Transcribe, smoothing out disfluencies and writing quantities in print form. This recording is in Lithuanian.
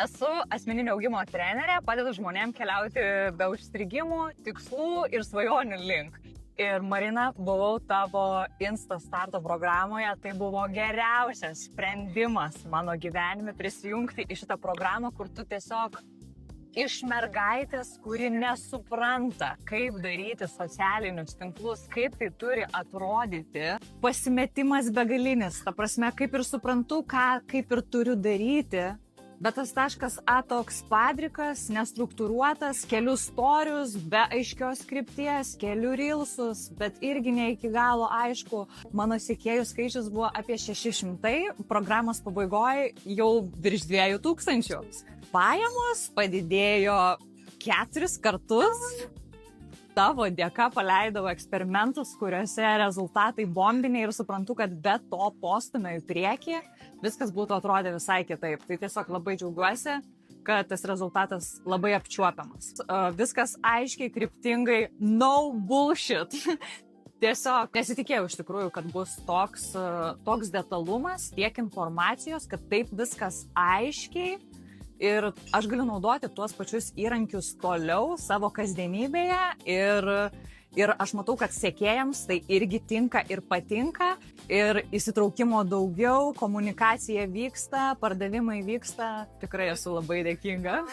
Esu asmeninio augimo trenerė, padedu žmonėm keliauti be užstrigimų, tikslų ir svajonių link. Ir Marina, buvau tavo Insta starto programoje, tai buvo geriausias sprendimas mano gyvenime prisijungti į šitą programą, kur tu tiesiog iš mergaitės, kuri nesupranta, kaip daryti socialinius tinklus, kaip tai turi atrodyti, pasimetimas begalinis, ta prasme, kaip ir suprantu, kaip ir turiu daryti, bet tas taškas A toks padrikas, nestruktūruotas, keliu storius, be aiškios krypties, keliu rilsus, bet irgi ne iki galo aišku. Mano sekėjų skaičius buvo apie 600, programos pabaigoje jau virš 2000. Pajamos padidėjo 4 kartus. Tavo dėka paleidau eksperimentus, kuriuose rezultatai bombiniai ir suprantu, kad be to postumio į priekį viskas būtų atrodę visai kitaip. Tai tiesiog labai džiaugiuosi, kad tas rezultatas labai apčiuopiamas. Viskas aiškiai, kryptingai, no bullshit. Tiesiog nesitikėjau iš tikrųjų, kad bus toks detalumas, tiek informacijos, kad taip viskas aiškiai. Ir aš galiu naudoti tuos pačius įrankius toliau savo kasdienybėje ir aš matau, kad sekėjams tai irgi tinka ir patinka ir įsitraukimo daugiau, komunikacija vyksta, pardavimai vyksta. Tikrai esu labai dėkinga.